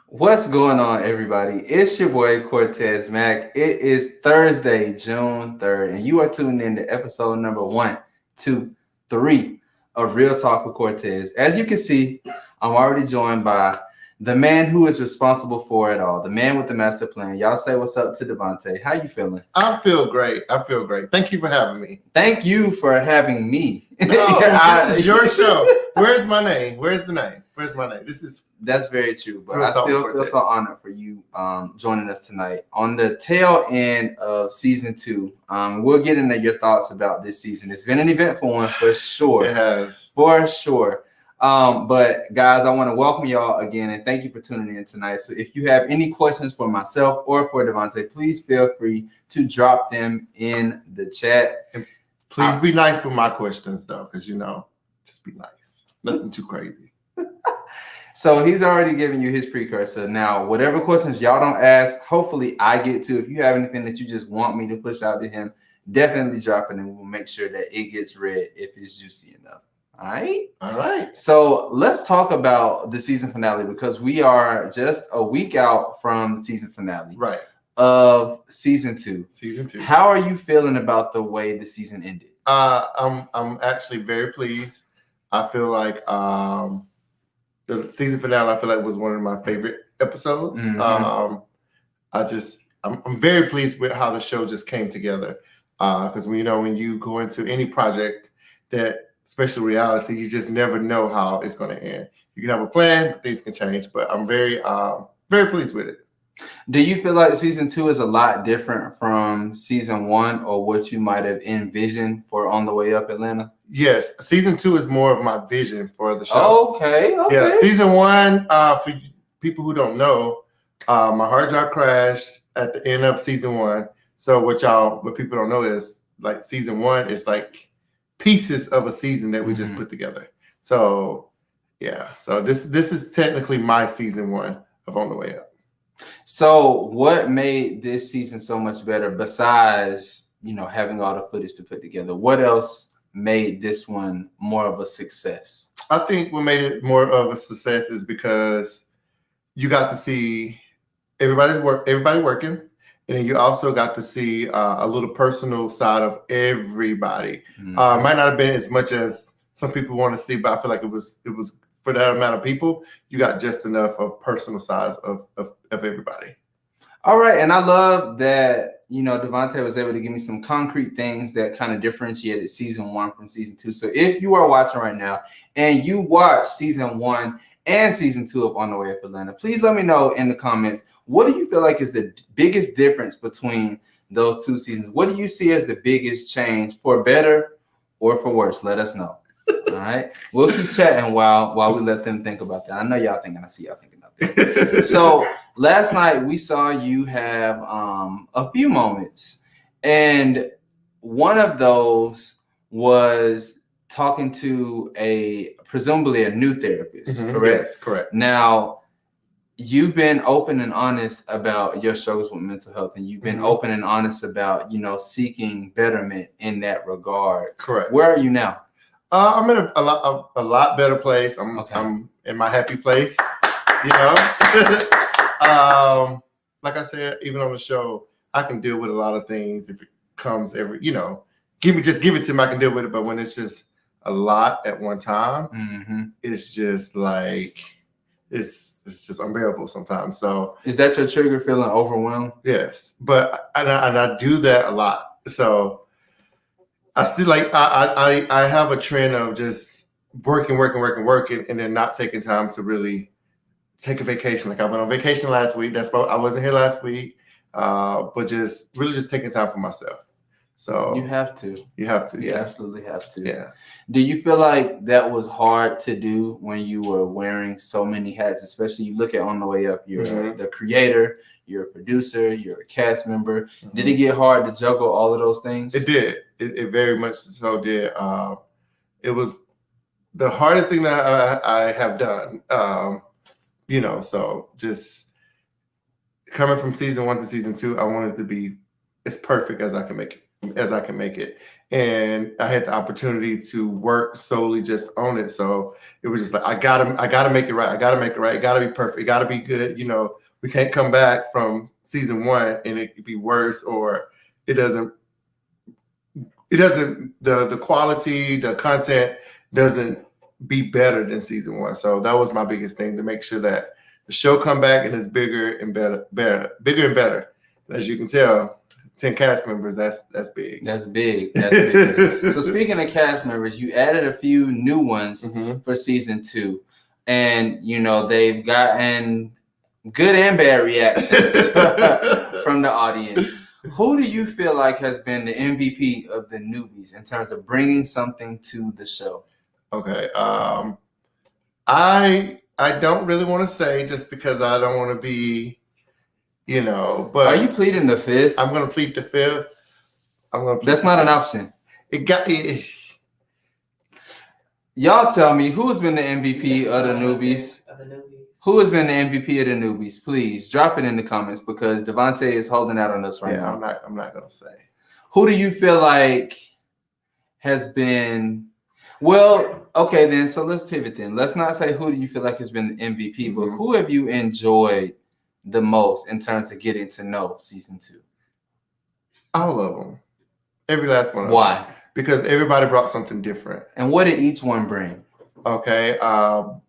What's going on, everybody? It's your boy Cortez Mac. It is Thursday, June 3rd, and you are tuned in to episode number 123 of Real Talk with Cortez. As you can see, I'm already joined by the man who is responsible for it all, the man with the master plan. Y'all say what's up to Devonta. How you feeling? I feel great. Thank you for having me. Thank you for having me. No, this is your show. Where's my name? Where's the name? Where's my name? That's very true, but Real I Talk still with feel so Cortez. honored for you joining us tonight on the tail end of season 2. We'll get into your thoughts about this season. It's been an eventful one for sure. It has. For sure. But guys, I want to welcome y'all again and thank you for tuning in tonight. So if you have any questions for myself or for Devonta, please feel free to drop them in the chat. And please be nice with my questions though, because just be nice. Nothing too crazy. So he's already given you his precursor. Now, whatever questions y'all don't ask, hopefully I get to. If you have anything that you just want me to push out to him, definitely drop it and we'll make sure that it gets read if it's juicy enough. All right. All right. So let's talk about the season finale because we are just a week out from the season finale of season 2. Season 2. How are you feeling about the way the season ended? I'm actually very pleased. I feel like the season finale, I feel like was one of my favorite episodes. Mhm. I'm very pleased with how the show just came together. Because when you go into any project that, especially reality, you just never know how it's going to end. You can have a plan, but things can change. But I'm very pleased with it. Do you feel like season 2 is a lot different from season 1 or what you might have envisioned for On the Way Up Atlanta? Yes, season 2 is more of my vision for the show. Okay. Yeah, season 1, for people who don't know, my hard drive crashed at the end of season 1. So what people don't know is like season 1 is like pieces of a season that we just put together. So yeah, so this is technically my season 1 of On the Way Up. So what made this season so much better besides, having all the footage to put together? What else made this one more of a success? I think what made it more of a success is because you got to see everybody working, and then you also got to see a little personal side of everybody. Might not have been as much as some people want to see, but I feel like it was for that amount of people, you got just enough of personal sides of everybody. All right. And I love that, Devonta was able to give me some concrete things that kind of differentiated season 1 from season 2. So if you are watching right now and you watch season 1 and season 2 of On the Way Up Atlanta, please let me know in the comments, what do you feel like is the biggest difference between those 2 seasons? What do you see as the biggest change, for better or for worse? Let us know. All right. We'll keep chatting while we let them think about that. I know y'all thinking, I see y'all thinking about that. So last night we saw you have a few moments, and one of those was talking to presumably a new therapist, correct? Yes, correct. Now, you've been open and honest about your struggles with mental health, and you've been open and honest about, seeking betterment in that regard. Correct. Where are you now? I'm in a lot better place. I'm in my happy place, like I said, even on the show, I can deal with a lot of things if it comes give it to me, I can deal with it. But when it's just a lot at one time, it's just like it's just unbearable sometimes. So is that your trigger, feeling overwhelmed? Yes, but I do that a lot. So I still I have a trend of just working, and then not taking time to really take a vacation. Like I went on vacation last week. I wasn't here last week, but just taking time for myself. So you have to. You Absolutely have to. Yeah. Do you feel like that was hard to do when you were wearing so many hats? Especially you look at On the Way Up, you're the creator, you're a producer, you're a cast member. Did it get hard to juggle all of those things? It did. It very much so did. It was the hardest thing that I have done. So just coming from season 1 to season 2, I wanted to be as perfect as I can make it. as I can make it. And I had the opportunity to work solely just on it. So it was just like, I gotta make it right. I gotta make it right. It gotta be perfect. It gotta be good. You know, we can't come back from season 1 and it could be worse, or it doesn't, the quality, the content doesn't be better than season 1. So that was my biggest thing, to make sure that the show come back and it's bigger and better. And as you can tell, 10 cast members, that's big. That's big. That's big. So speaking of cast members, you added a few new ones for season 2. And, you know, they've gotten good and bad reactions from the audience. Who do you feel like has been the MVP of the newbies in terms of bringing something to the show? Okay. I don't really want to say, just because I don't want to be, you know, but are you pleading the 5th? I'm going to plead the 5th. That's not an option. Y'all tell me, who has been the MVP of the newbies? Who has been the MVP of the newbies? Please drop it in the comments, because Devonta is holding out on us right now. I'm not going to say. Who do you feel like has been? Well, okay then. So let's pivot then. Let's not say who do you feel like has been the MVP, but who have you enjoyed the most in terms of getting to know season 2? All of them. Every last one of them. Why? Because everybody brought something different. And what did each one bring? Okay.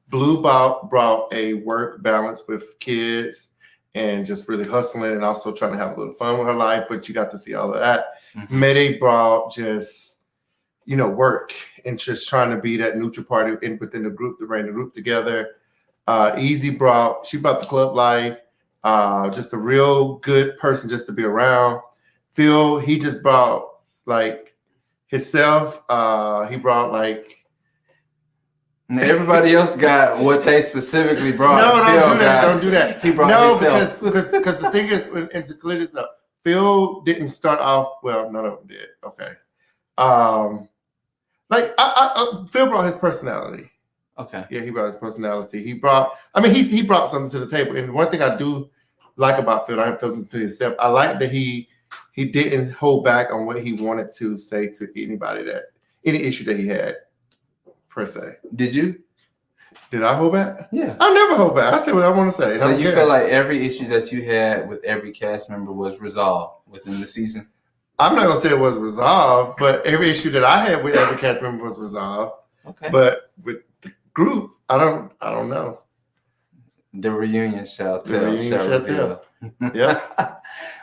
Blue brought a work balance with kids and just really hustling, and also trying to have a little fun with her life, but you got to see all of that. Mayday brought just, you know, work and just trying to be that neutral party within the group, to bring the group together. Easy brought the club life, just a real good person just to be around. Phil, he just brought like himself. He brought like, and everybody else got what they specifically brought. No, don't do that. He brought himself. because the thing is, and to clear this up, Phil didn't start off well. None of them did. Okay. Phil brought his personality. Okay. Yeah, he brought his personality. He brought something to the table. And one thing I do like about Phil, I have told him to himself, I like that he didn't hold back on what he wanted to say to any issue that he had, per se. Did you? Did I hold back? Yeah. I never hold back. I say what I want to say. So you feel like every issue that you had with every cast member was resolved within the season? I'm not gonna say it was resolved, but every issue that I had with every cast member was resolved. Okay. But with the group, I don't know. The reunion shall tell. Yeah.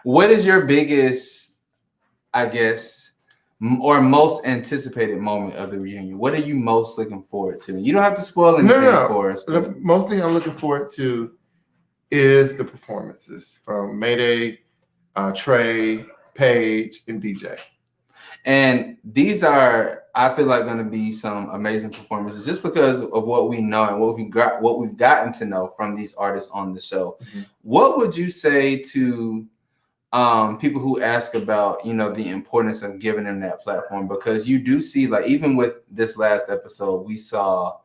What is your biggest, I guess, or most anticipated moment of the reunion? What are you most looking forward to? You don't have to spoil anything for us. The most thing I'm looking forward to is the performances from Mayday, Trey, Paige, and DJ. And these are, I feel like, going to be some amazing performances, just because of what we know and what we've gotten to know from these artists on the show. What would you say to people who ask about, you know, the importance of giving them that platform? Because you do see, like, even with this last episode, we saw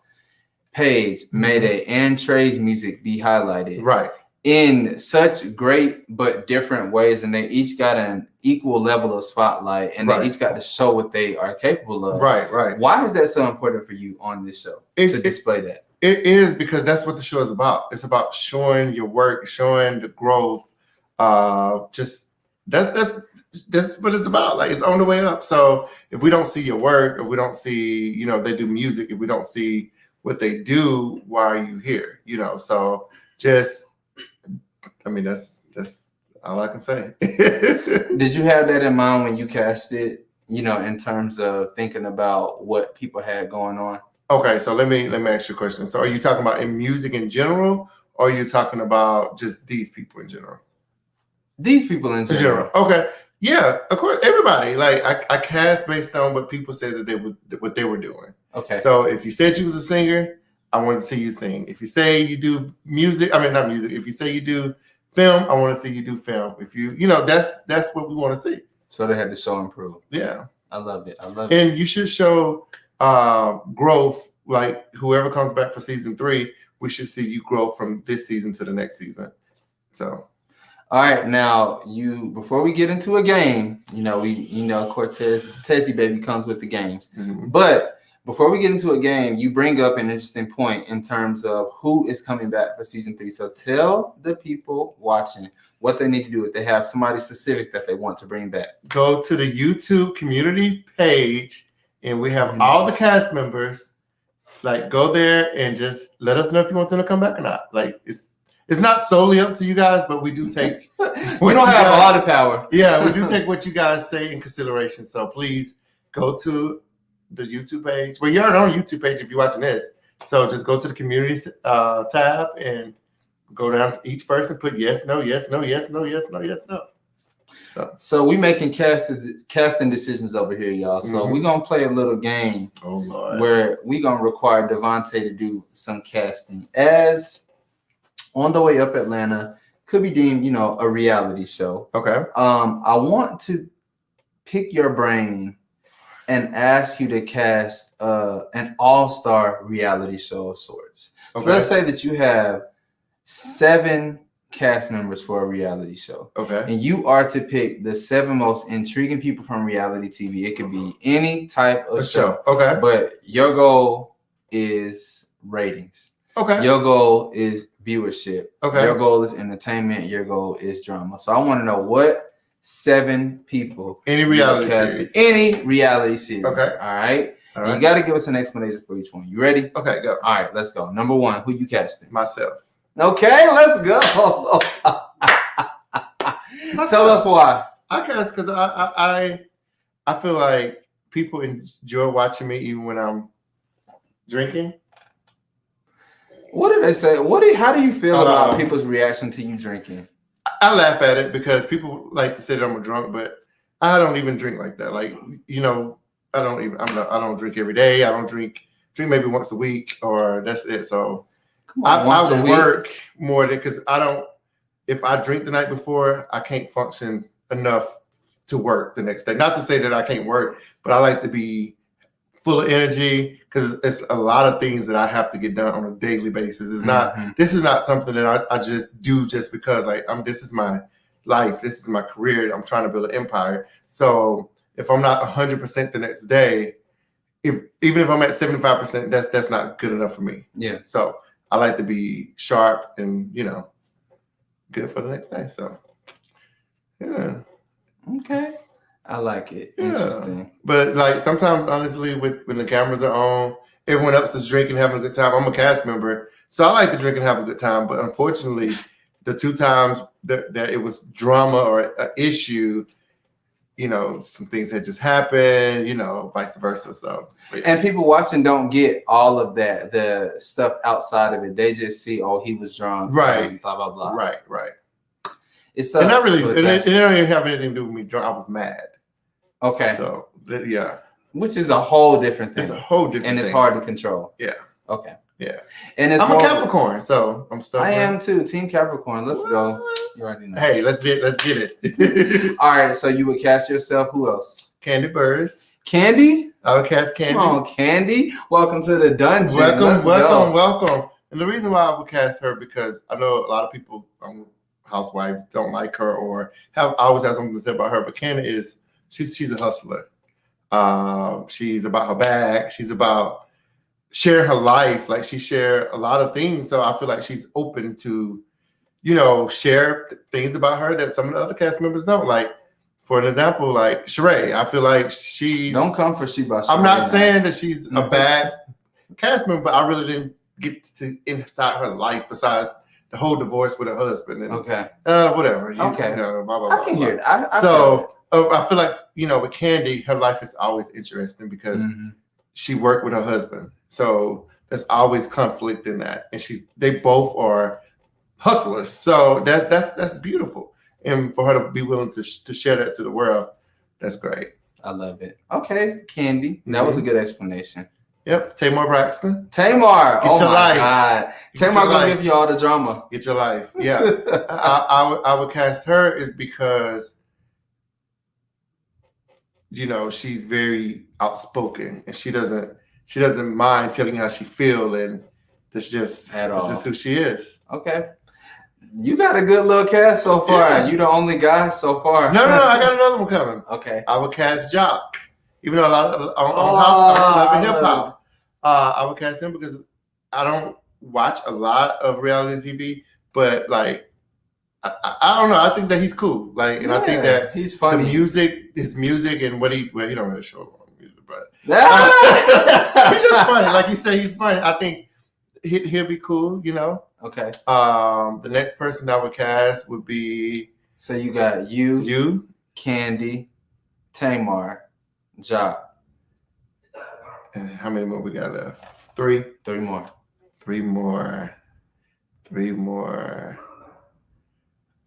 Paige, Mayday, and Trey's music be highlighted. Right. In such great but different ways, and they each got an equal level of spotlight, and they each got to show what they are capable of. Right. Why is that so important for you on this show to display that? It is, because that's what the show is about. It's about showing your work, showing the growth. Just that's what it's about. Like, it's on the way up. So if we don't see your work, if we don't see, you know, they do music, if we don't see what they do, why are you here? You know, so just, I mean, that's all I can say. Did you have that in mind when you cast it, you know, in terms of thinking about what people had going on? Okay, so let me ask you a question. So are you talking about in music in general, or are you talking about just these people in general? These people in general. Okay. Yeah, of course. Everybody. Like, I cast based on what people said what they were doing. Okay. So if you said you was a singer, I want to see you sing. If you say you do music, I mean, not music. If you say you do film, I want to see you do film. If you know, that's what we want to see. So they had to show improve. Yeah. I love it. And you should show growth. Like, whoever comes back for season 3, we should see you grow from this season to the next season. So All right, now before we get into a game, Cortez Tezzy baby comes with the games. Mhm. But before we get into a game, you bring up an interesting point in terms of who is coming back for season 3. So tell the people watching what they need to do if they have somebody specific that they want to bring back. Go to the YouTube community page, and we have all the cast members. Like, go there and just let us know if you want them to come back or not. Like, it's not solely up to you guys, but we do take. We don't have a lot of power. Yeah, we do take what you guys say in consideration. So please go to the YouTube page. Well, you're on YouTube page if you're watching this. So just go to the community tab and go down to each person. Put yes, no, yes, no, yes, no, yes, no, yes, no. So we making casting decisions over here, y'all. So we're gonna play a little game where we're gonna require Devonta to do some casting. As On the Way Up Atlanta could be deemed, a reality show. Okay. I want to pick your brain and ask you to cast an all-star reality show of sorts. Okay. So let's say that you have 7 cast members for a reality show. Okay. And you are to pick the 7 most intriguing people from reality TV. It could be any type of show. Okay. But your goal is ratings. Okay. Your goal is viewership. Okay. Your goal is entertainment. Your goal is drama. So I want to know what 7 people. Any reality series. Any reality series. Okay. All right. You got to give us an explanation for each one. You ready? Okay, go. All right, let's go. Number 1, who you casting? Myself. Okay, let's go. Tell us why. I cast because I feel like people enjoy watching me even when I'm drinking. What did they say? How do you feel about people's reaction to you drinking? I laugh at it because people like to say that I'm a drunk, but I don't even drink like that. Like, I don't drink every day. I don't drink maybe once a week, or that's it. So I work more than, because if I drink the night before, I can't function enough to work the next day. Not to say that I can't work, but I like to be full of energy because it's a lot of things that I have to get done on a daily basis. It's not, this is not something that I just do just because this is my life. This is my career. I'm trying to build an empire. So if I'm not 100% the next day, even if I'm at 75%, that's not good enough for me. Yeah. So I like to be sharp and, good for the next day. So, yeah. Okay. I like it. Yeah. Interesting. But like sometimes, honestly, when the cameras are on, everyone else is drinking, having a good time. I'm a cast member, so I like to drink and have a good time. But unfortunately, the 2 times that it was drama or an issue, some things had just happened, vice versa. So, yeah. And people watching don't get all of that, the stuff outside of it. They just see, oh, he was drunk, right? Blah blah blah. Right. It sucks. And not really. It don't even have anything to do with me drunk. I was mad. Okay. So yeah. Which is a whole different thing. It's a whole different thing. And it's hard to control. Yeah. Okay. Yeah. And I'm a Capricorn, so I'm stuck. I am too. Team Capricorn. Let's go. You already know. Hey, let's get it. All right. So you would cast yourself. Who else? Candy Burrs. Candy? I would cast Candy. Come on, Candy. Welcome to the dungeon. Welcome. And the reason why I would cast her, because I know a lot of people, housewives, don't like her or always have something to say about her. But Candy she's a hustler. She's about her bag. She's about sharing her life. Like, she shared a lot of things. So I feel like she's open to, share things about her that some of the other cast members don't. Like, for an example, like Sheree, I feel like she don't come for Sheba. I'm not saying that she's a bad cast member, but I really didn't get to inside her life besides the whole divorce with her husband. And, whatever. Okay. Blah, blah, blah, I can hear it. I feel like, with Candy, her life is always interesting because she worked with her husband. So there's always conflict in that. And they both are hustlers. So that's beautiful. And for her to be willing to share that to the world, that's great. I love it. Okay, Candy. That was a good explanation. Yep. Tamar Braxton. Tamar. Get your life. God. Tamar gonna give you all the drama. Get your life. Yeah. I would cast her is because she's very outspoken and she doesn't mind telling how she feel, and that's just who she is. Okay. You got a good little cast so far. Yeah. You the only guy so far. No, I got another one coming. Okay. I would cast Jock. Even though a lot of on Love and Hip Hop, I would cast him because I don't watch a lot of reality TV, but like I don't know. I think that he's cool. Like, and I think that he's funny. His music, and what he don't really show on music, but he's just funny. Like you said, he's funny. I think he'll be cool. You know. Okay. The next person I would cast would be. So you got you, Candy, Tamar, Ja. And how many more we got left? Three more.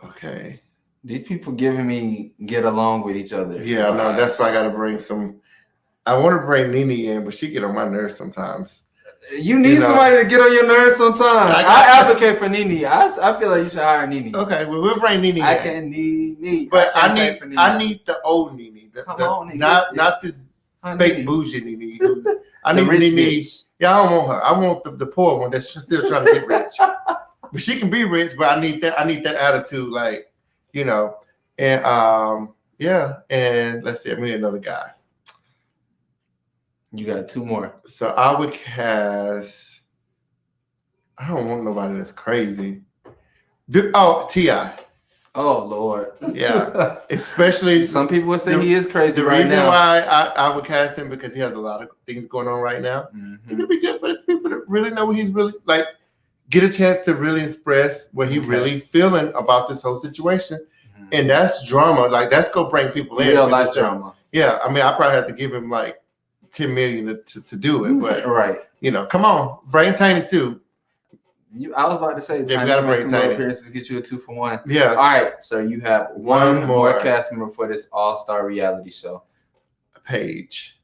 Okay. These people giving me get along with each other. Yeah, I know. That's why I got to bring some. I want to bring Nene in, but she get on my nerves sometimes. You need somebody to get on your nerves sometimes. I advocate for Nene. I feel like you should hire Nene. Okay, well, we'll bring Nene in. I can need Nene. But I need the old Nene. Not this fake bougie Nene. I need Nene. Yeah, I don't want her. I want the poor one that's still trying to get rich. But she can be rich, but I need that attitude, like, you know. And yeah, and let's see, I need another guy. You got two more. So I would cast. I don't want nobody that's crazy. T.I. Oh Lord. Yeah. Especially some people would say he is crazy right now. The reason why I would cast him because he has a lot of things going on right now. Mm-hmm. It would be good for these people to really know what he's really like, get a chance to really express what he really feeling about this whole situation. Mm-hmm. And that's drama. Like that's gonna bring people in. Real life drama. Yeah. I mean, I probably have to give him like 10 million to do it, but right, you know, come on, bring Tiny too. I was about to say, yeah, we gotta bring Tiny. Appearances get you a 2-for-1. Yeah. All right, so you have one more cast member for this all-star reality show. Paige.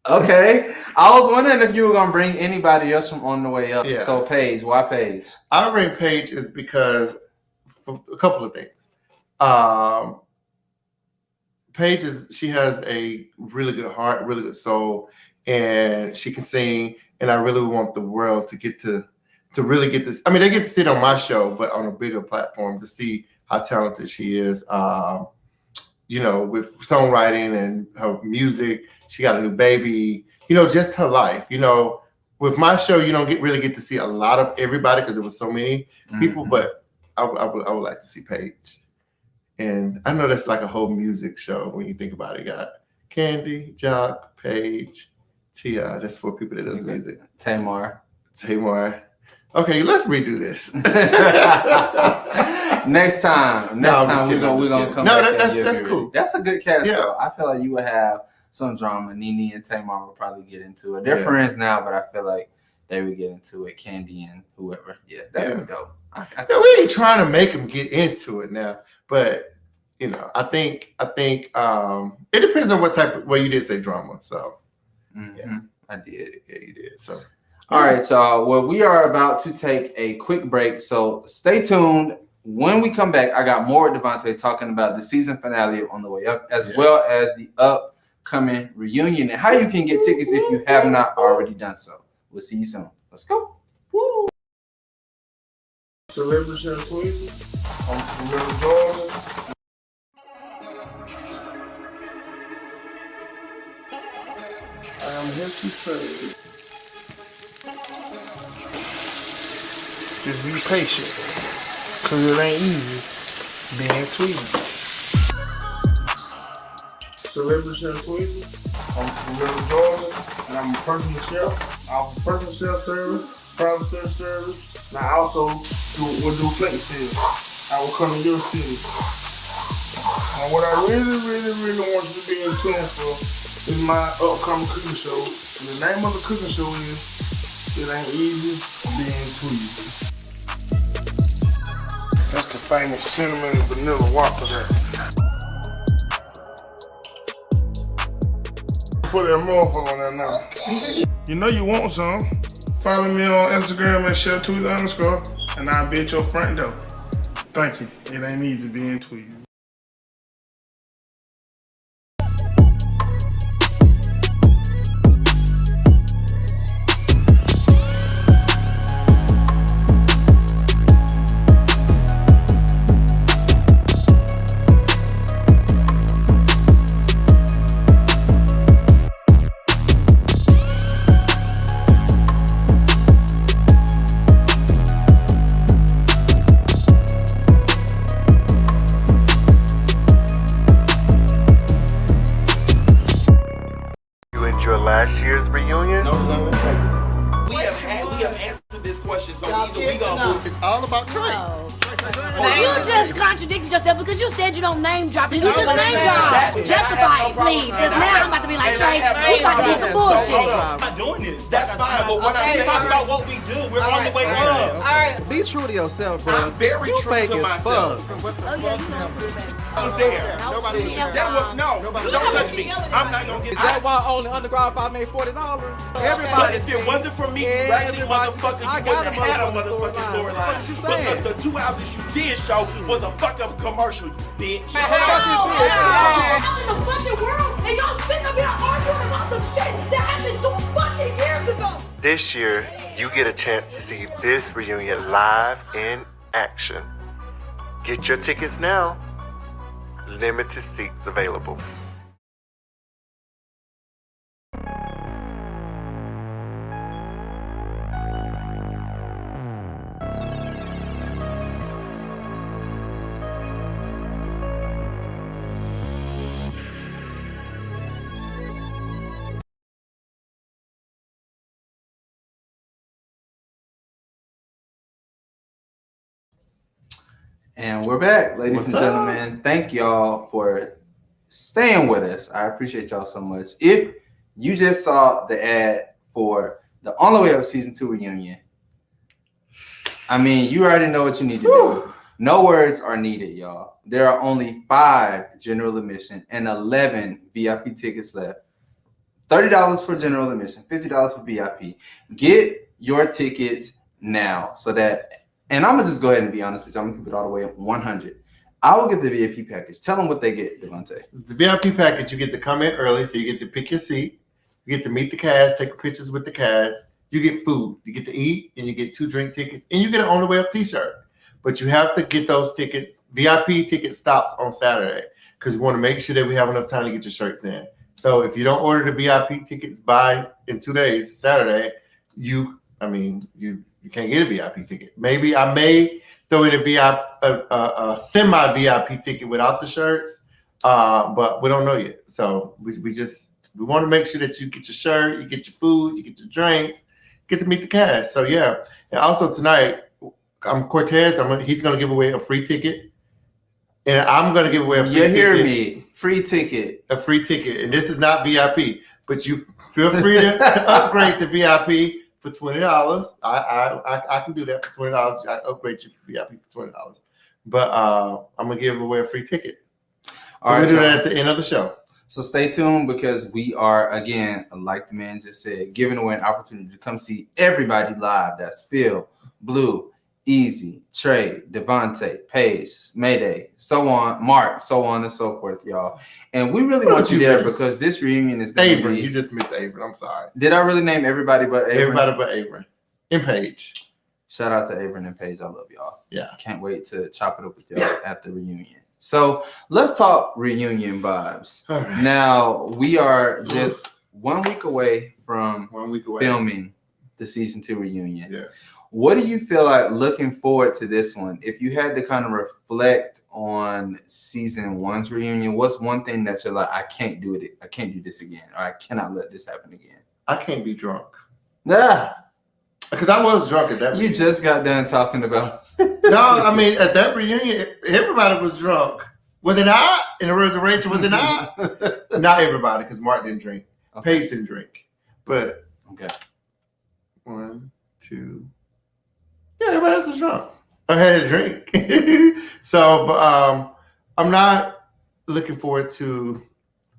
Okay, I was wondering if you were gonna bring anybody else from On the Way Up. Yeah. So Paige, why Paige? I bring Paige is because for a couple of things. Paige she has a really good heart, really good soul, and she can sing. And I really want the world to get to really get this. I mean, they get to sit on my show, but on a bigger platform to see how talented she is. You know, with songwriting and her music. She got a new baby. You know, just her life. You know, with my show, you don't really get to see a lot of everybody because there was so many people. Mm-hmm. But I would like to see Paige. And I know that's like a whole music show when you think about it. Got Candy, Jock, Paige, T.I. That's 4 people that does music. Tamar. Okay, let's redo this. Next time we're gonna come. No, back that's cool. That's a good cast. Yeah. Though. I feel like you would have some drama. Nene and Tamar would probably get into it. They're friends now, but I feel like they would get into it. Candy and whoever. Yeah, that would be dope. We ain't trying to make them get into it now, but you know, I think it depends on what type of. Well, you did say drama, so yeah, I did. Yeah, you did. So, all right, so well, we are about to take a quick break, so stay tuned. When we come back, I got more with Devonta talking about the season finale of On the Way Up, as well as the upcoming reunion and how you can get tickets if you have not already done so. We'll see you soon. Let's go. Woo. Celebrity and Tweezy. I'm from River Jordan. I am here to say, just be patient, cause it ain't easy being Tweezy. Celebrity and Tweezy. I'm from River Jordan, and I'm a personal chef. I'm a personal chef service, private chef service. And I also will do plate sales. I will come to your city. And what I really want you to be in tune for is my upcoming cooking show. And the name of the cooking show is It Ain't Easy Being Tweezy. That's the famous cinnamon and vanilla waffle there. Put that motherfucker on there now. You know you want some. Follow me on Instagram at @ShellTweezy_, and I'll be at your front door. Thank you. It ain't easy being Tweezy. enjoy last year's reunion? No. We have answered this question, so either we gonna move. It's all about Trey. You just contradicted yourself because you said you don't name drop and you just name drop. Justify it, please. Because now I'm about to be like, Trey, we about to be some bullshit. I'm not doing this. That's fine, but what I'm saying Talk about what we do. We're on the way up. All right. Be true to yourself, bro. I'm very you true fake to as myself. fuck. Oh, yeah, you know what's baby. I was there. Nobody That was don't touch me. I'm not gonna get Is that why only Underground 5 made $40? But Everybody. if it wasn't for me, raggedy motherfucker, I you got wouldn't a have had a motherfucking motherfucking storyline. What storyline. you saying? Because the 2 hours you did show was a fuck up commercial, you bitch. Out in the fucking world, and y'all sitting up here arguing about some shit that happened 2 fucking years ago. This year, you get a chance to see this reunion live in action. Get your tickets now. Limited seats available. And we're back, ladies What's and up? gentlemen. Thank y'all for staying with us. I appreciate y'all so much. If you just saw the ad for the On the Way Up Season 2 reunion, I mean, you already know what you need to do. No words are needed, y'all. There are only 5 general admission and 11 VIP tickets left. $30 for general admission, $50 for VIP. Get your tickets now so that, and I'm gonna just go ahead and be honest with you. I'm gonna keep it all the way at 100. I will get the VIP package. Tell them what they get, Devonta. The VIP package, you get to come in early, so you get to pick your seat. You get to meet the cast, take pictures with the cast. You get food. You get to eat, and you get 2 drink tickets, and you get an On the Way Up t-shirt. But you have to get those tickets. VIP ticket stops on Saturday because we want to make sure that we have enough time to get your shirts in. So if you don't order the VIP tickets by in 2 days, Saturday, you can't get a VIP ticket. Maybe I may throw in a semi VIP ticket without the shirts, but we don't know yet. So we want to make sure that you get your shirt, you get your food, you get your drinks, get to meet the cast. So yeah, and also tonight, I'm Cortez. He's going to give away a free ticket, and I'm going to give away a free ticket. You hear me? Free ticket. A free ticket, and this is not VIP, but you feel free to upgrade to VIP for $20. I can do that for $20. I upgrade you for VIP for $20. But I'm gonna give away a free ticket. So we'll do that at the end of the show. So stay tuned because we are, again, like the man just said, giving away an opportunity to come see everybody live. That's Phil, Blue, Easy, Trey, Devonta, Paige, Mayday, so on, Mark, so on and so forth, y'all. And we really want you there because this reunion is going to be... You just missed Avery. I'm sorry. Did I really name everybody but Avery? Everybody but Avery. And Paige. Shout out to Avery and Paige. I love y'all. Yeah. Can't wait to chop it up with y'all at the reunion. So let's talk reunion vibes. All right. Now, we are just 1 week away from filming the season 2 reunion. Yes. What do you feel like looking forward to this one? If you had to kind of reflect on season 1's reunion, what's one thing that you're like, I can't do it. I can't do this again, or I cannot let this happen again? I can't be drunk. Nah. Because I was drunk at that reunion. You just got done talking about. No, I mean, at that reunion, everybody was drunk. Was it not? In the words of Rachel, was it not? Not everybody, because Mark didn't drink. Okay. Paige didn't drink. But Okay. 1, 2. Yeah, everybody else was drunk. I had a drink. So, but I'm not looking forward to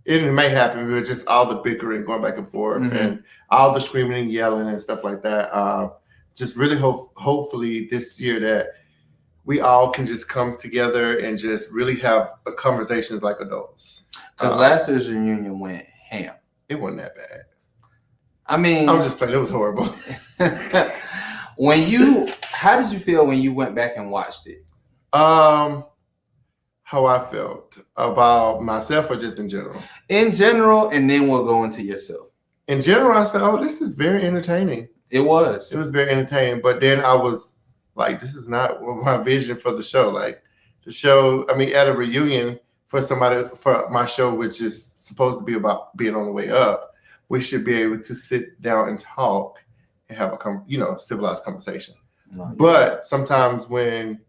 it. May happen, but just all the bickering, going back and forth, and all the screaming and yelling and stuff like that. Just really hopefully this year that we all can just come together and just really have conversations like adults. Because last year's reunion went ham. It wasn't that bad. I mean, I'm just playing. It was horrible. How did you feel when you went back and watched it? How I felt about myself or just in general? In general, and then we'll go into yourself. In general, I said, oh, this is very entertaining. It was. It was very entertaining. But then I was like, this is not my vision for the show. Like the show, I mean, at a reunion for my show, which is supposed to be about being on the way up. we should be able to sit down and talk and have a civilized conversation. But sometimes when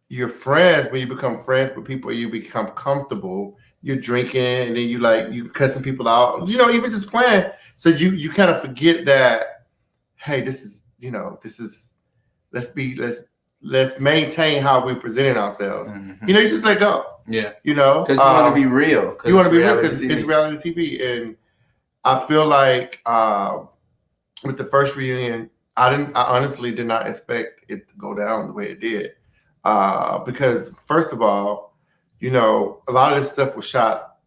you're friends, when you become friends with people, you become comfortable. You're drinking, and then you cussing people out. Even just playing. So you kind of forget that. Hey, this is. Let's maintain how we're presenting ourselves. Mm-hmm. You just let go. Yeah. Because you want to be real. You want to be real because it's reality TV, and I feel like with the first reunion, I honestly did not expect it to go down the way it did. Because first of all, a lot of this stuff was shot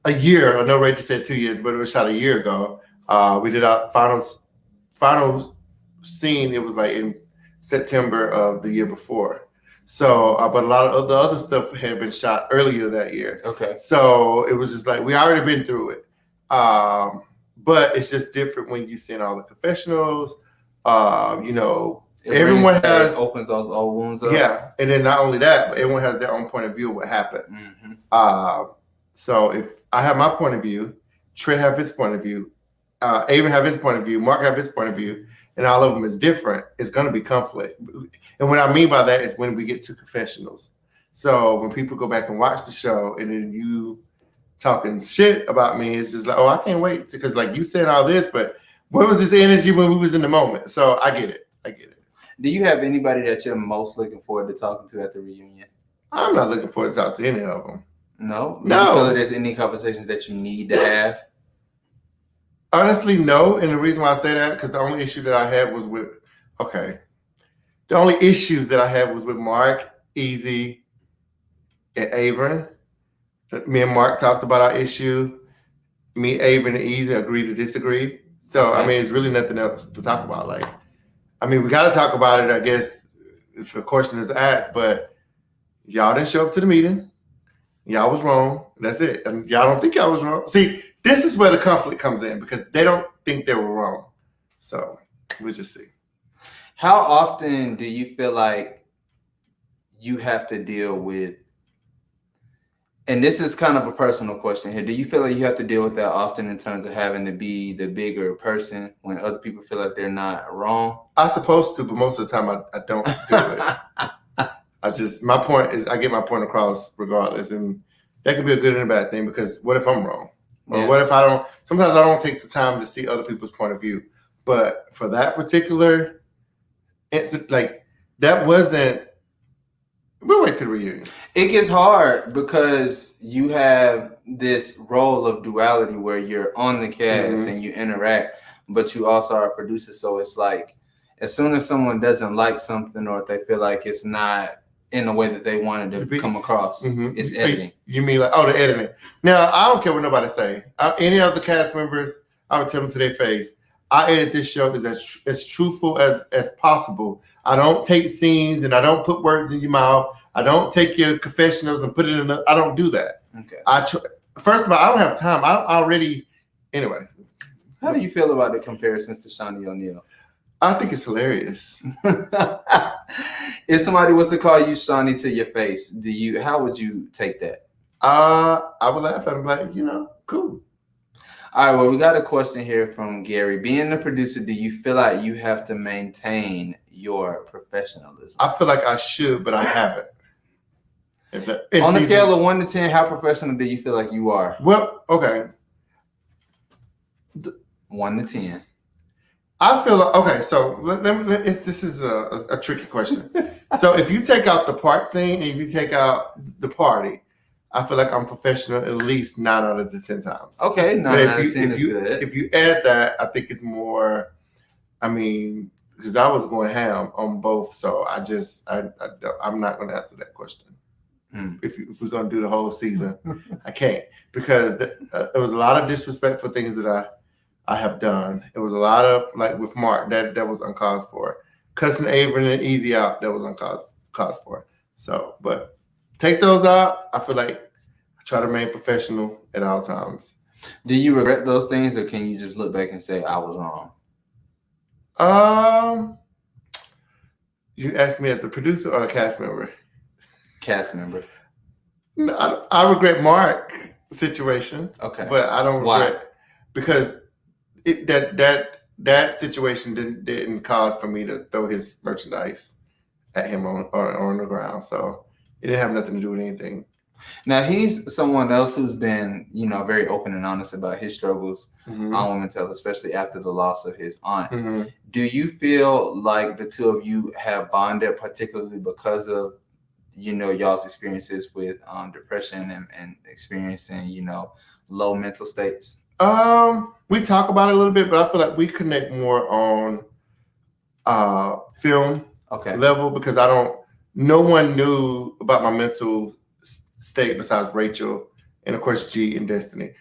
a year. I know Ray just said 2 years, but it was shot a year ago. We did our final scene. It was like in September of the year before. So, but a lot of the other stuff had been shot earlier that year. Okay. So it was just like we already been through it. But it's just different when you send all the confessionals. Everyone opens those old wounds up. Yeah, and then not only that, but everyone has their own point of view of what happened. Mm-hmm. So if I have my point of view, Trey have his point of view, Avon have his point of view, Mark have his point of view, and all of them is different, it's going to be conflict. And what I mean by that is when we get to confessionals. So when people go back and watch the show, and then you talking shit about me, it's just like, oh, I can't wait, because like you said all this, but where was this energy when we was in the moment? So I get it. Do you have anybody that you're most looking forward to talking to at the reunion? I'm not looking forward to talk to any of them. No? Do you feel that there's any conversations that you need to have? Honestly, no. And the reason why I say that, because the only issue that I had was with, the only issues that I had was with Mark, Easy, and Avon. Me and Mark talked about our issue. Me, Avon, and Easy agreed to disagree. So, okay. I mean, it's really nothing else to talk about. We got to talk about it, I guess, if a question is asked, but y'all didn't show up to the meeting. Y'all was wrong. That's it. And y'all don't think y'all was wrong. See, this is where the conflict comes in, because they don't think they were wrong. So we'll just see. How often do you feel like you have to deal with, and this is kind of a personal question here, do you feel like you have to deal with that often in terms of having to be the bigger person when other people feel like they're not wrong? I'm supposed to, but most of the time I don't do it. My point is I get my point across regardless. And that could be a good and a bad thing, because what if I'm wrong? Or what if sometimes I don't take the time to see other people's point of view. But for that particular incident, we'll wait till the reunion. It gets hard because you have this role of duality where you're on the cast and you interact, but you also are a producer. So it's like, as soon as someone doesn't like something, or if they feel like it's not in the way that they wanted to come across, it's editing. You mean the editing? Now, I don't care what nobody say. Any of the cast members, I would tell them to their face, I edit this show is as truthful as possible. I don't take scenes and I don't put words in your mouth. I don't take your confessionals and put it in. I don't do that. Okay. First of all, I don't have time. Anyway. How do you feel about the comparisons to Shawnee O'Neal? I think it's hilarious. If somebody was to call you Shawnee to your face, how would you take that? I would laugh at him like, cool. All right, well, we got a question here from Gary. Being the producer, do you feel like you have to maintain your professionalism? I feel like I should, but I haven't. On a scale of 1 to 10, how professional do you feel like you are? Well, okay. 1 to 10. I feel like, okay, so this is a tricky question. So if you take out the park scene and if you take out the party, I feel like I'm professional at least 9 out of the 10 times. Okay, 9 out of 10 is good. If you add that, I think it's more, because I was going ham on both, so I'm not going to answer that question. If we're going to do the whole season, I can't, because there was a lot of disrespectful things that I have done. It was a lot of, like with Mark, that was uncalled for. Cussing Avon and Easy out, that was uncalled for. So, but take those out, I feel like I try to remain professional at all times. Do you regret those things, or can you just look back and say, I was wrong? You asked me as a producer or a cast member? Cast member. No, I regret Mark's situation. Okay. But I don't regret. because that situation didn't cause for me to throw his merchandise at him on the ground. So it didn't have nothing to do with anything. Now he's someone else who's been, very open and honest about his struggles on Women's Health, especially after the loss of his aunt. Do you feel like the two of you have bonded, particularly because of, y'all's experiences with depression and experiencing, low mental states? We talk about it a little bit, but I feel like we connect more on film level, because no one knew about my mental state besides Rachel and of course G and Destiny,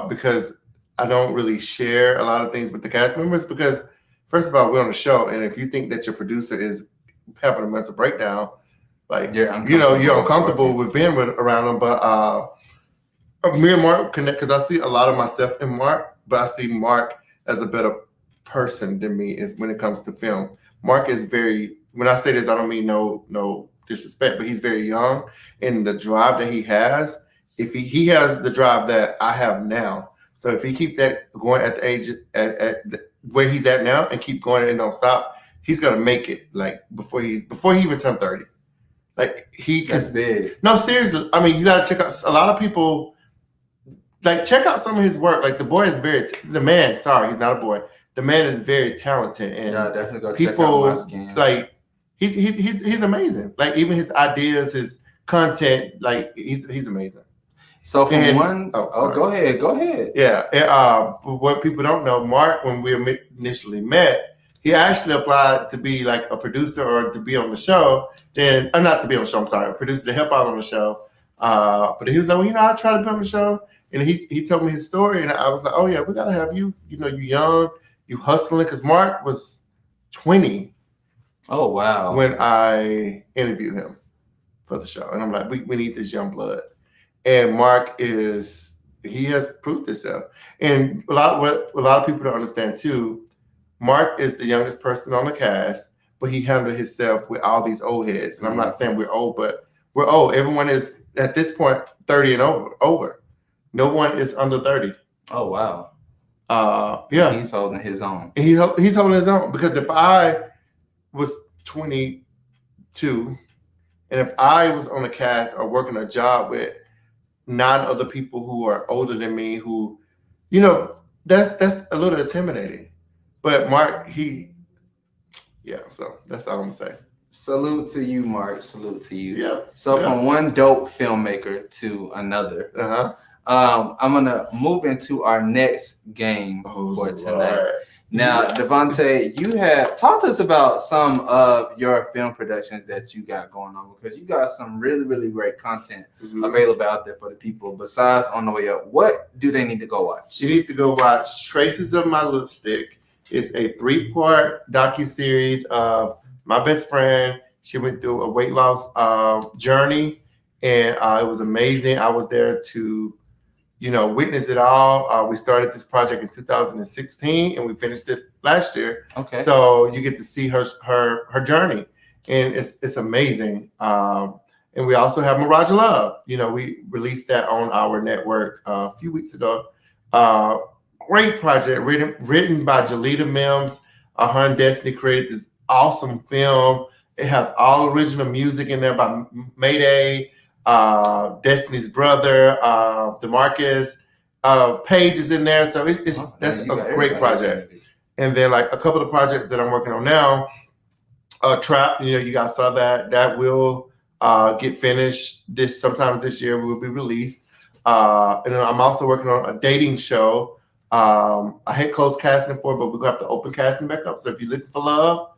because I don't really share a lot of things with the cast members, because first of all, we're on the show, and if you think that your producer is having a mental breakdown, like you're uncomfortable with being around them. But me and Mark connect because I see a lot of myself in Mark, but I see Mark as a better person than me is when it comes to film. Mark is when I say this, I don't mean no disrespect, but he's very young, and the drive that he has, if he has the drive that I have now. So if he keep that going at the age where he's at now and keep going and don't stop, he's gonna make it like before he even turned 30. Like That's big. No, seriously. I mean, you gotta check out a lot of people. Like, check out some of his work. Like, the boy is the man. Sorry, he's not a boy. The man is very talented, and definitely go people check out My Skin. Like he's amazing. Like, even his ideas, his content, like he's amazing. So go ahead. Yeah, and, what people don't know, Mark, when we initially met, he actually applied to be like a producer or to be on the show. Then, not to be on the show. I'm sorry, a producer to help out on the show. But he was like, well, I tried to be on the show. And he told me his story, and I was like, oh, yeah, we got to have you. You young, you hustling. Because Mark was 20. Oh, wow. When I interviewed him for the show. And I'm like, we need this young blood. And Mark he has proved himself. And what a lot of people don't understand, too, Mark is the youngest person on the cast, but he handled himself with all these old heads. And I'm not saying we're old, but we're old. Everyone is, at this point, 30 and over. No one is under 30. Oh, wow. Yeah. He's holding his own. And he's holding his own, because if I was 22 and if I was on a cast or working a job with 9 other people who are older than me, who, that's a little intimidating. But Mark, so that's all I'm gonna say. Salute to you, Mark. Salute to you. Yeah. So from one dope filmmaker to another, I'm gonna move into our next game for tonight. Lord. Now, Devonta, you have talked to us about some of your film productions that you got going on, because you got some really, really great content available out there for the people. Besides On the Way Up, what do they need to go watch? You need to go watch Traces of My Lipstick. It's a 3-part docuseries of my best friend. She went through a weight loss journey, and it was amazing. I was there to witness it all. We started this project in 2016, and we finished it last year. Okay. So you get to see her journey, and it's amazing. And we also have Mirage of Love. We released that on our network a few weeks ago. Great project, written by Jalita Mims. Her and Destiny created this awesome film. It has all original music in there by Mayday, Destiny's brother, DeMarcus, Paige is in there. So that's a great project. And then like a couple of projects that I'm working on now, Trap, you guys saw that will get finished sometime this year, will be released. And I'm also working on a dating show. I had closed casting for it, but we're gonna have to open casting back up. So if you're looking for love,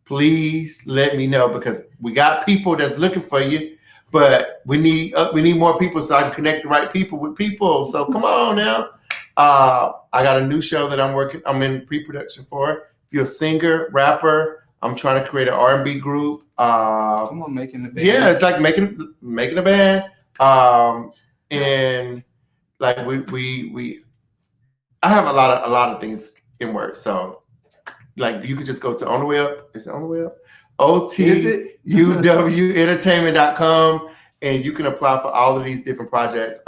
please let me know, because we got people that's looking for you, but we need more people so I can connect the right people with people. So come on now. I got a new show that I'm in pre-production for. If you're a singer, rapper, I'm trying to create an R&B group. Come on, making the band. Yeah, it's like making a band. And like I have a lot of things in work. So like you could just go to On the Way Up. Is it On the Way Up? OTUWentertainment.com, and you can apply for all of these different projects.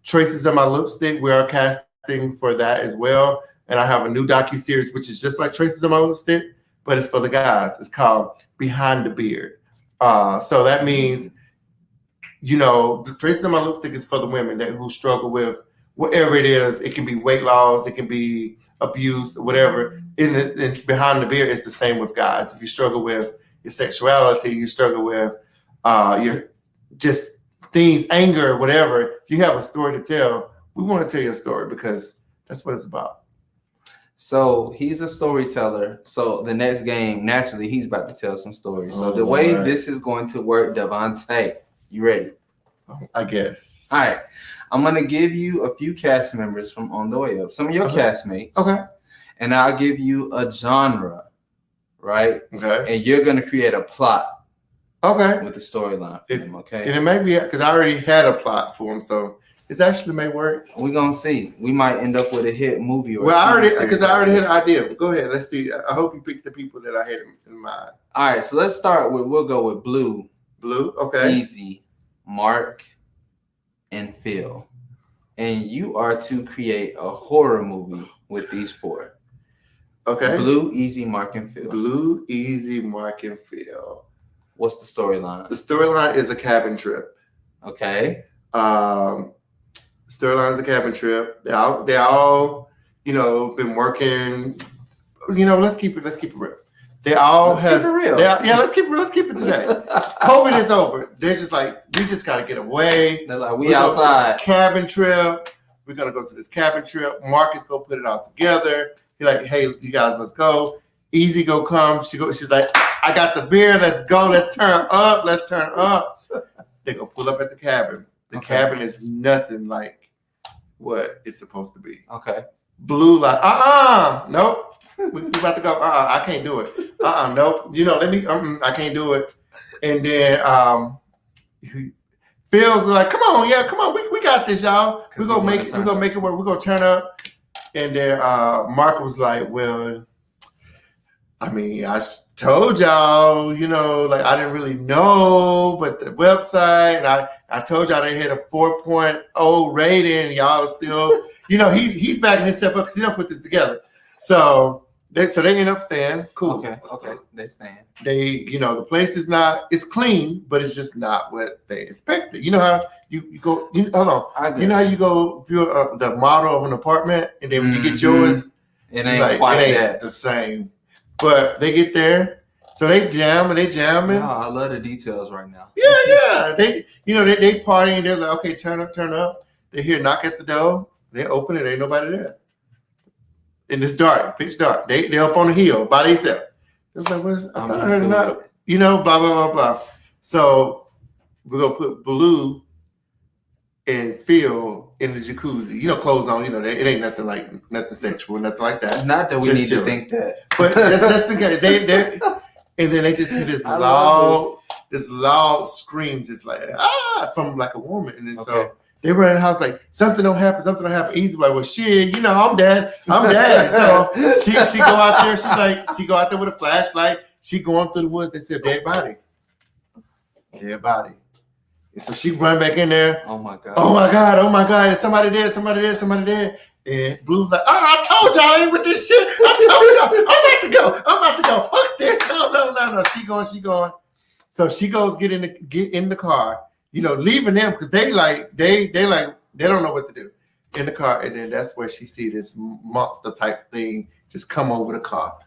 Traces of My Lipstick, we are casting thing for that as well. And I have a new docuseries, which is just like Traces on My Lipstick, but it's for the guys. It's called Behind the Beard. So that means, you know, the Traces on My Lipstick is for the women who struggle with whatever it is. It can be weight loss, it can be abuse, whatever. And Behind the Beard is the same with guys. If you struggle with your sexuality, you struggle with your just things, anger, whatever. If you have a story to tell, we want to tell your story because that's what it's about. So he's a storyteller. So the next game, naturally, he's about to tell some stories. So the way this is going to work, Devonta, you ready? I guess. All right. I'm going to give you a few cast members from On the Way Up, some of your castmates. Okay. And I'll give you a genre, right? Okay. And you're going to create a plot. Okay. With the storyline for him, okay? And it may be, because I already had a plot for him, so it actually may work. We're going to see. We might end up with a hit movie. Or I already had an idea. Go ahead. Let's see. I hope you pick the people that I had in mind. All right. So let's start with, we'll go with Blue. Blue, okay. Easy, Mark, and Phil. And you are to create a horror movie with these four. Okay. Blue, Easy, Mark, and Phil. Blue, Easy, Mark, and Phil. What's the storyline? The storyline is a cabin trip. Okay. Storyline is a cabin trip. They all, you know, been working. You know, let's keep it real. They all keep it real. Let's keep it today. COVID is over. They're just like, we just got to get away. They're like, we outside. Cabin trip. We're gonna go to this cabin trip. Marcus go put it all together. He's like, hey, you guys, let's go. Easy go come. She's like, I got the beer. Let's go. Let's turn up. They go pull up at the cabin. The cabin is nothing like what it's supposed to be. Okay. Blue like, nope. We about to go. I can't do it. Nope. You know, I can't do it. And then Phil like, come on, we got this, y'all. We're gonna make it work. We're gonna turn up. And then Mark was like, well, I mean, I told y'all, you know, like I didn't really know, but the website, and I told y'all they had a 4.0 rating, and y'all still, you know, he's backing himself up because he don't put this together. So they end up staying. Cool. Okay. They stand. You know, the place is it's clean, but it's just not what they expected. You know how you go, hold on. You know how you go view the model of an apartment, and then when you get yours, it ain't quite the same. But they get there, so they jamming. No, I love the details right now. Yeah. They partying. They're like, okay, turn up. They hear knock at the door. They open it. Ain't nobody there. And it's dark, pitch dark. They up on the hill by themselves. It was like, I thought I heard enough. You know, blah blah blah blah. So we're gonna put Blue and Phil in the jacuzzi. You know, clothes on. You know, it ain't nothing sexual, nothing like that. Not that we just need to think that, but that's the case. They and then they just hear this loud scream, just like from like a woman, and then so. They run in the house like something don't happen. Easy like, well, shit, you know, I'm dead. So she go out there. She go out there with a flashlight. She going through the woods. They said dead body. And so she run back in there. Oh my god! Is somebody dead? And Blue's like, I told y'all I ain't with this shit. I told y'all I'm about to go. Fuck this. No. She going. So she goes get in the car. You know, leaving them because they don't know what to do in the car, and then that's where she see this monster type thing just come over the car,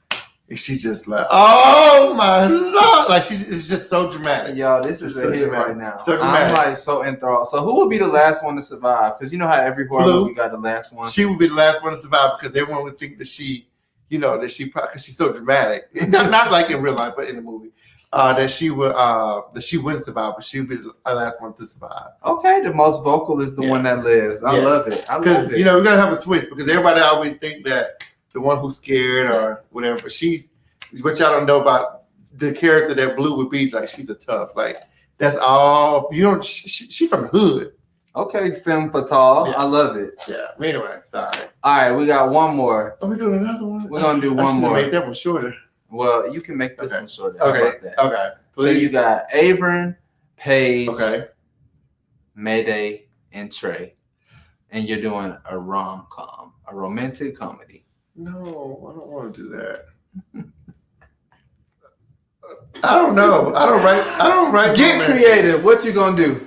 and she's just like, "Oh my lord!" Like it's just so dramatic. Y'all, this is a hit right now. So dramatic. I'm like so enthralled. So who would be the last one to survive? Because you know how every horror movie got the last one. She would be the last one to survive because everyone would think that she because she's so dramatic, not like in real life, but in the movie. That she wouldn't survive, but she would be the last one to survive. Okay, the most vocal is the one that lives. I love it. Because you know, we're gonna have a twist because everybody always think that the one who's scared or whatever, but she's what y'all don't know about the character that Blue would be. Like she's a tough, like that's all. You don't. She's from the hood. Okay, femme fatale. I love it. Yeah. Anyway, sorry. All right, we got one more. Are we doing another one? We're gonna do one more. Make that one shorter. Well, you can make this one shorter. Okay. Please. So you got Avern, Paige, Mayday, and Trey. and you're doing a rom-com, a romantic comedy. No, I don't want to do that. I don't know. I don't write. Get romantic. creative. What you gonna do?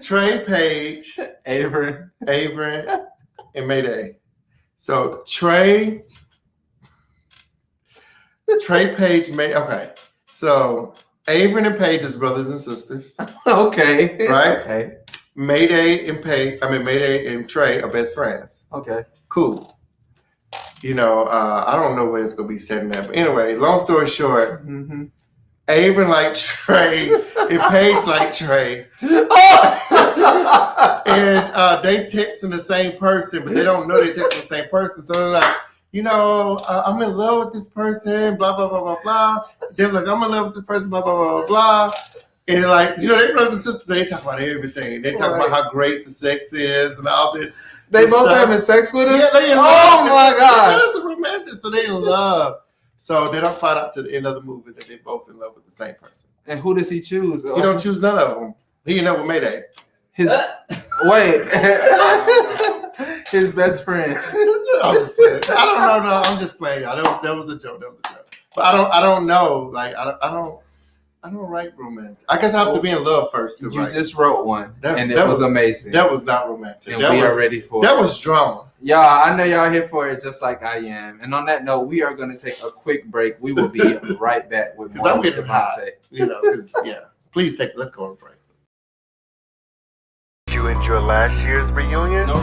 Trey Page, Avery. and Mayday. So Trey Page, Okay. So Avery and Paige is brothers and sisters. Okay. Right? Okay. Mayday and Trey are best friends. Okay. Cool. You know, I don't know where it's gonna be set in that. But anyway, long story short, Mm-hmm. Avery like Trey and Paige like Trey. And they texting the same person, but they don't know they texting the same person. So they're like, you know, I'm in love with this person, blah, blah, blah, blah, blah. They're like, I'm in love with this person, blah, blah, blah, blah. And like, you know, they brothers and sisters, they talk about everything. They talk about how great the sex is and all this. They this both stuff. having sex with him? Yeah, they in Oh love. my God. That is a romantic, so they in love. So they don't find out to the end of the movie that they both in love with the same person. And who does he choose? He don't choose none of them. He in love with Mayday. Wait. His best friend. I'm just playing. I don't know. No, I'm just playing. Y'all. That was a joke. But I don't know. Like I don't write romantic. I guess I have to be in love first to You write. just wrote one, and it that was amazing. That was not romantic. And that we was, are ready for that it. was drama. Y'all, I know y'all here for it just like I am. And on that note, we are going to take a quick break. We will be right back with more I'm with getting hot. Devonta. You know, because please let's go on a break. Did you enjoy last year's reunion? No,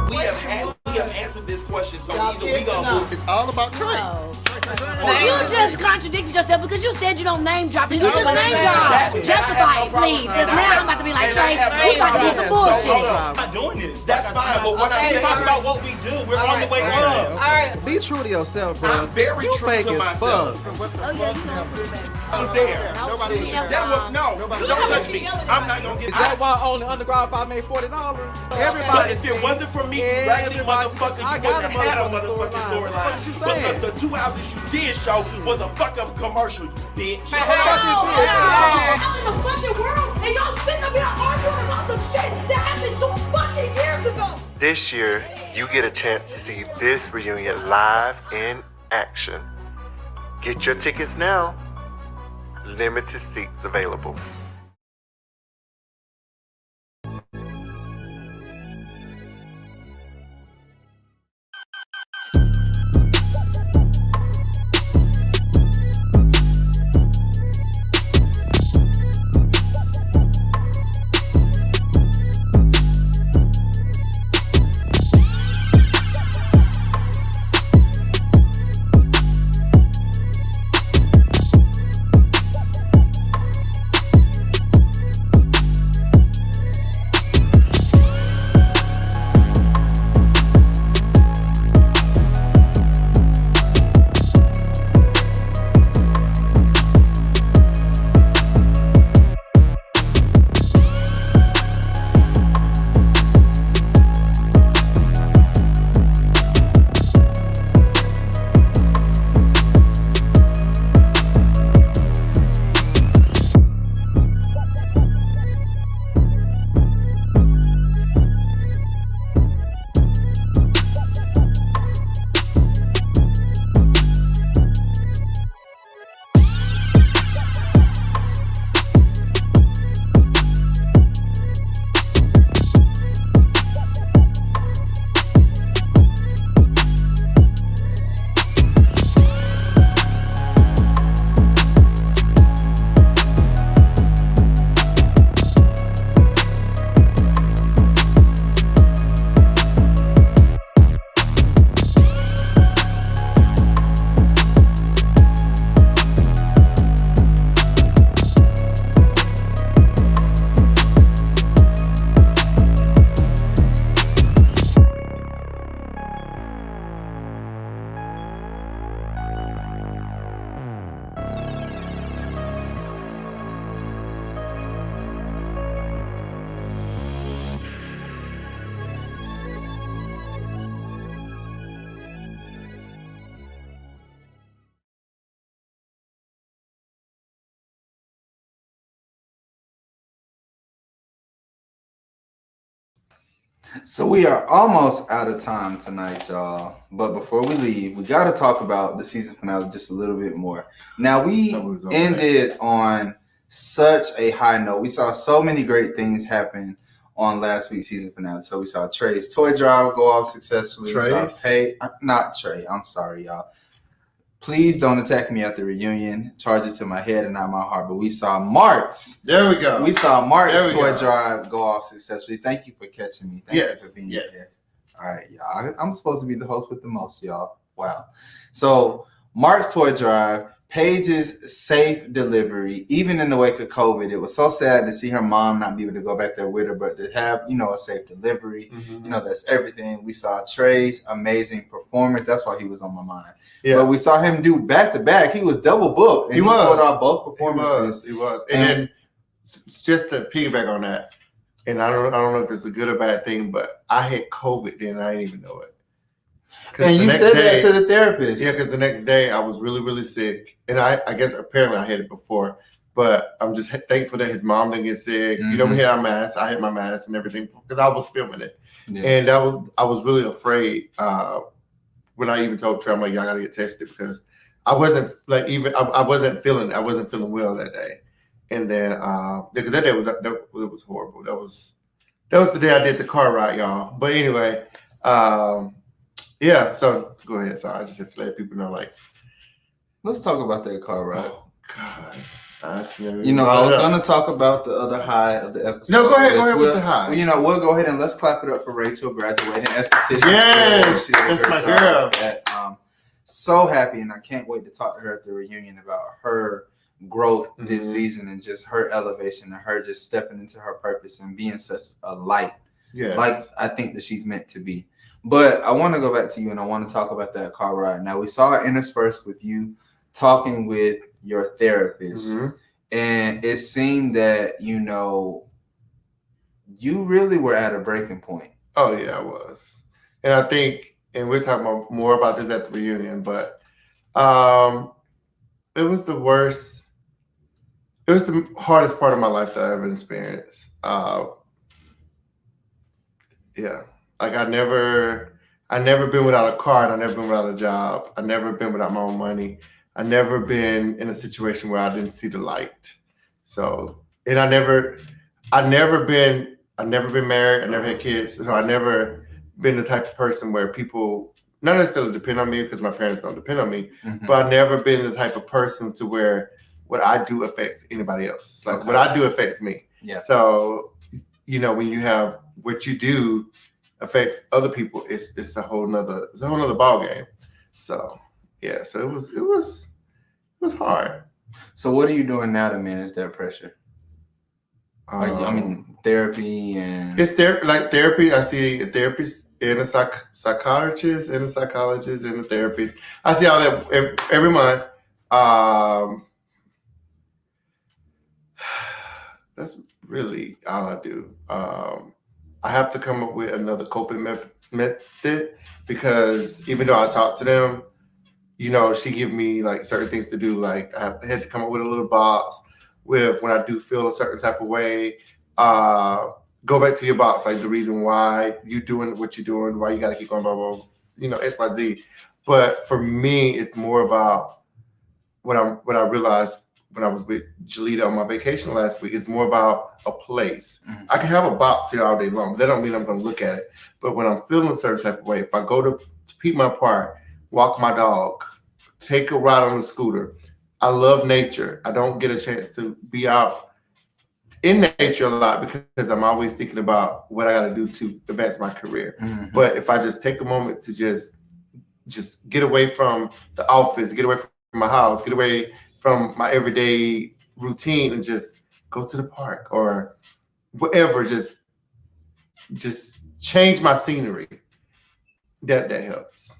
we have answered this question, so either we gonna move. It's all about Trey. No. You just contradicted yourself because you said you don't name drop and you just name drop. Justify it, please. Because now I'm about to be like, Trey, we about to be some bullshit. I'm not doing this. That's fine, but what I'm Hey, saying talk is, about what we do. We're on the way up. Alright. Be true to yourself, bro. I'm very you true fake to as myself. fuck. Oh, yeah, you know. I was there. Nobody was there. That was don't touch me. I'm not gonna get. Is that why only underground 5 made $40? But Everybody. if it wasn't for me, Yeah, raggedy everybody- motherfucker, I you got wouldn't a have had a motherfucking motherfucking storyline. What storyline. you But saying? the 2 hours you did show was a fucking commercial, you bitch. Out in the fucking world, and y'all sitting up here arguing about some shit that happened 2 fucking years ago. This year, you get a chance to see this reunion live in action. Get your tickets now. Limited seats available. So we are almost out of time tonight, y'all. But before we leave, we got to talk about the season finale just a little bit more. Now, we ended on such a high note. We saw so many great things happen on last week's season finale. So we saw Trey's toy drive go off successfully. Not Trey. I'm sorry, y'all. Please don't attack me at the reunion. Charges to my head and not my heart. But we saw Mark's. There we go. We saw Mark's toy drive go off successfully. Thank you for catching me. Thank you for being here. All right, y'all. I'm supposed to be the host with the most, y'all. Wow. So Mark's toy drive, Paige's safe delivery, even in the wake of COVID, it was so sad to see her mom not be able to go back there with her, but to have, a safe delivery, that's everything. We saw Trey's amazing performance. That's why he was on my mind. Yeah. But we saw him do back-to-back. He was double booked. And he pulled out both performances. He was. And then just to piggyback on that, and I don't know if it's a good or bad thing, but I had COVID then and I didn't even know it. And you said that to the therapist. Yeah, because the next day I was really, really sick. And I guess apparently I had it before. But I'm just thankful that his mom didn't get sick. Mm-hmm. We had our masks. I had my mask and everything because I was filming it. Yeah. And I was really afraid when I even told Trey, I'm like, y'all gotta get tested because I wasn't I wasn't feeling well that day. And then because that day was horrible. That was the day I did the car ride, y'all. But anyway, yeah, so go ahead. So I just have to let people know, let's talk about that car ride. Oh God. I was gonna talk about the other high of the episode. No, go ahead with the high. We'll go ahead and let's clap it up for Rachel graduating esthetician. Yes, that's my girl. So happy, and I can't wait to talk to her at the reunion about her growth this season and just her elevation and her just stepping into her purpose and being such a light, like I think that she's meant to be. But I want to go back to you and I want to talk about that car ride. Now, we saw it interspersed with you talking with your therapist, and it seemed that you really were at a breaking point. Oh yeah, I was, and I think, and we'll talk more about this at the reunion, but it was the worst. It was the hardest part of my life that I ever experienced. I never been without a car, and I never been without a job. I never been without my own money. I never been in a situation where I didn't see the light. So, and I never been married. I never had kids. So I never been the type of person where people not necessarily depend on me because my parents don't depend on me, but I've never been the type of person to where what I do affects anybody else. It's like what I do affects me. Yeah. So, when you have what you do affects other people, it's a whole nother ball game. So yeah, so it was hard. So what are you doing now to manage that pressure? Therapy and it's therapy. I see a therapist and a psychologist and a psychologist and a therapist. I see all that every month. That's really all I do. I have to come up with another coping method because even though I talk to them, she give me certain things to do. I had to come up with a little box with when I do feel a certain type of way. Go back to your box, the reason why you doing what you're doing, why you got to keep going, blah, blah, blah, X, Y, Z. But for me, it's more about what I realized when I was with Jalita on my vacation last week. It's more about a place. I can have a box here all day long. That don't mean I'm going to look at it. But when I'm feeling a certain type of way, if I go to Piedmont Park, walk my dog, take a ride on the scooter. I love nature. I don't get a chance to be out in nature a lot because I'm always thinking about what I got to do to advance my career. But if I just take a moment to just get away from the office, get away from my house, get away from my everyday routine and just go to the park or whatever, just change my scenery, that helps.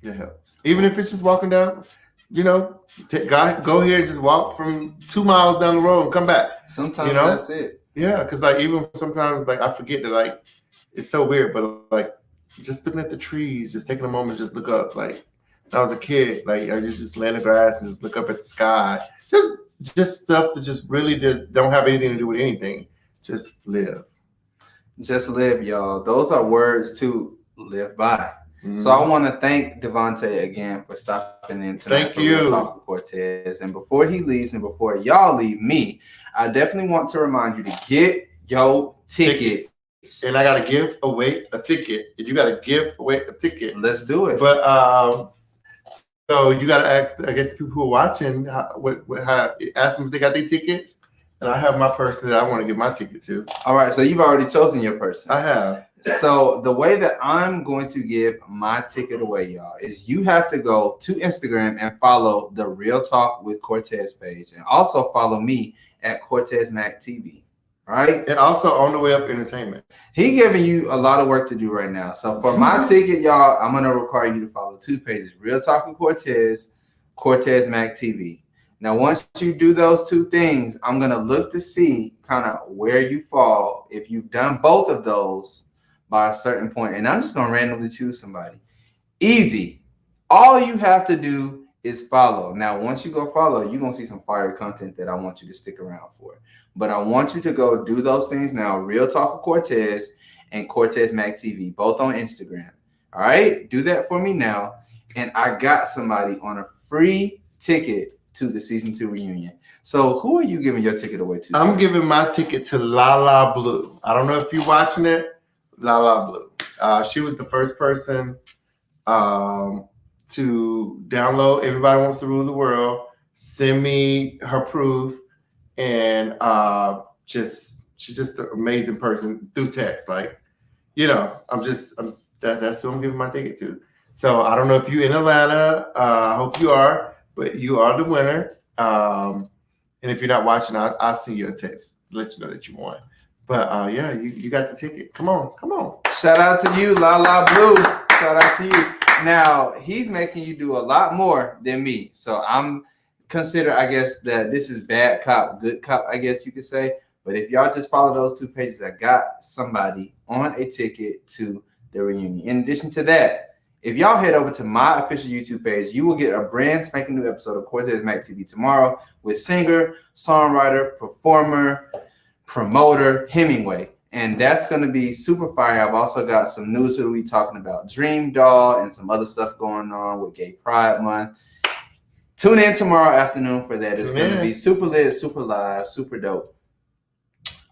It helps. Even if it's just walking down, go here and just walk from 2 miles down the road and come back. Sometimes that's it. Yeah, because even sometimes I forget that it's so weird, but just looking at the trees, just taking a moment, just look up. When I was a kid, I just lay in the grass and just look up at the sky. Just stuff that just really just don't have anything to do with anything. Just live. Just live, y'all. Those are words to live by. Mhm. So I want to thank Devonta again for stopping in tonight Thank for Real you. Talk with Cortez. And before he leaves and before y'all leave me, I definitely want to remind you to get your tickets. And I gotta give away a ticket. You gotta give away a ticket. Let's do it. But so you gotta ask, I guess, people who are watching, ask them if they got their tickets. And I have my person that I want to give my ticket to. All right, so you've already chosen your person. I have. So the way that I'm going to give my ticket away, y'all, is you have to go to Instagram and follow the Real Talk with Cortez page, and also follow me at Cortez Mac TV. All right. And also On the Way Up Entertainment. He giving you a lot of work to do right now. So for my ticket, y'all, I'm gonna require you to follow 2 pages: Real Talk with Cortez, Cortez Mac TV. Now, once you do those 2 things, I'm gonna look to see kind of where you fall if you've done both of those by a certain point, and I'm just gonna randomly choose somebody. Easy. All you have to do is follow. Now, once you go follow, you're gonna see some fire content that I want you to stick around for. But I want you to go do those things now. Real Talk with Cortez and Cortez Mac TV, both on Instagram. All right, do that for me now. And I got somebody on a free ticket to the season 2 reunion. So who are you giving your ticket away to? I'm giving my ticket to Lala Blue. I don't know if you're watching it. Lala Blue. She was the first person to download Everybody Wants to Rule the World, send me her proof, and she's just an amazing person through text. Like, that's who I'm giving my ticket to. So I don't know if you're in Atlanta. I hope you are, but you are the winner. And if you're not watching, I'll send you a text, let you know that you won. But yeah, you got the ticket. Come on. Shout out to you, Lala Blue. Shout out to you. Now, he's making you do a lot more than me. So I'm consider, I guess, that this is bad cop, good cop, I guess you could say. But if y'all just follow those 2 pages, I got somebody on a ticket to the reunion. In addition to that, if y'all head over to my official YouTube page, you will get a brand spanking new episode of Cortez Mac TV tomorrow with singer, songwriter, performer, promoter Hemingway. And that's going to be super fire. I've also got some news that we'll be talking about Dream Doll and some other stuff going on with Gay Pride Month. Tune in tomorrow afternoon for that. It's going to be super lit, super live, super dope.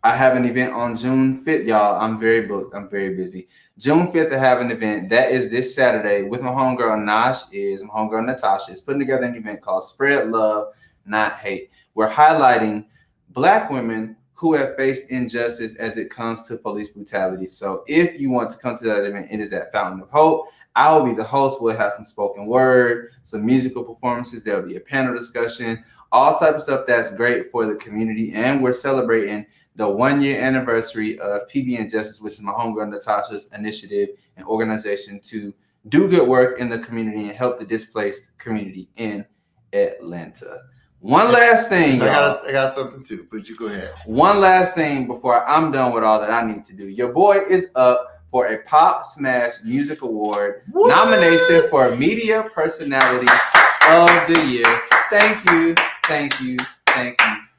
I have an event on June 5th, y'all. I'm very booked. I'm very busy. June 5th, I have an event. That is this Saturday with my homegirl, my homegirl, Natasha, is putting together an event called Spread Love, Not Hate. We're highlighting Black women who have faced injustice as it comes to police brutality. So if you want to come to that event, it is at Fountain of Hope. I will be the host. We'll have some spoken word, some musical performances. There'll be a panel discussion, all type of stuff that's great for the community. And we're celebrating the 1-year anniversary of PB and Justice, which is my homegirl Natasha's initiative and organization to do good work in the community and help the displaced community in Atlanta. One last thing, y'all. I got something too, but you go ahead. One last thing before I'm done with all that I need to do. Your boy is up for a Pop Smash Music Award nomination for Media Personality of the Year. Thank you.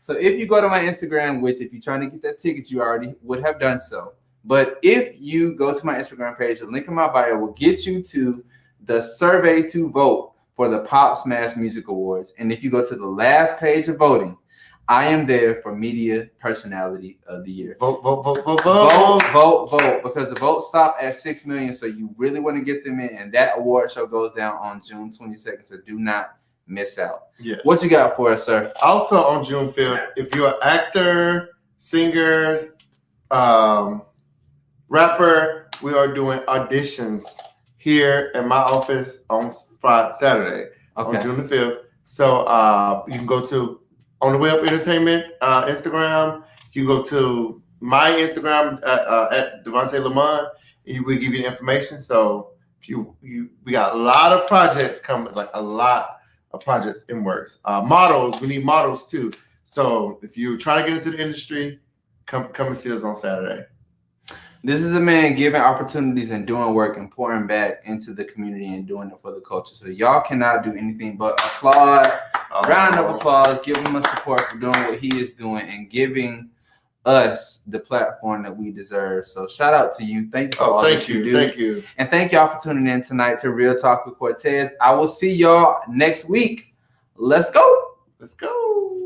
So if you go to my Instagram, which if you're trying to get that ticket, you already would have done so. But if you go to my Instagram page, the link in my bio will get you to the survey to vote for the Pop Smash Music Awards. And if you go to the last page of voting, I am there for Media Personality of the Year. Vote. Because the votes stop at 6 million. So you really want to get them in. And that award show goes down on June 22nd. So do not miss out. Yes. What you got for us, sir? Also on June 5th, if you're an actor, singer, rapper, we are doing auditions here in my office on Saturday, on June the 5th. So you can go to On the Way Up Entertainment Instagram. You can go to my Instagram at Devonta Lamond. We give you the information. So if we got a lot of projects coming, like a lot of projects in works. Models, we need models too. So if you're trying to get into the industry, come and see us on Saturday. This is a man giving opportunities and doing work and pouring back into the community and doing it for the culture. So y'all cannot do anything but applaud, round of applause, give him a support for doing what he is doing and giving us the platform that we deserve. So shout out to you. Thank you for all thank that you. do. Thank you. And thank y'all for tuning in tonight to Real Talk with Cortez. I will see y'all next week. Let's go. Let's go.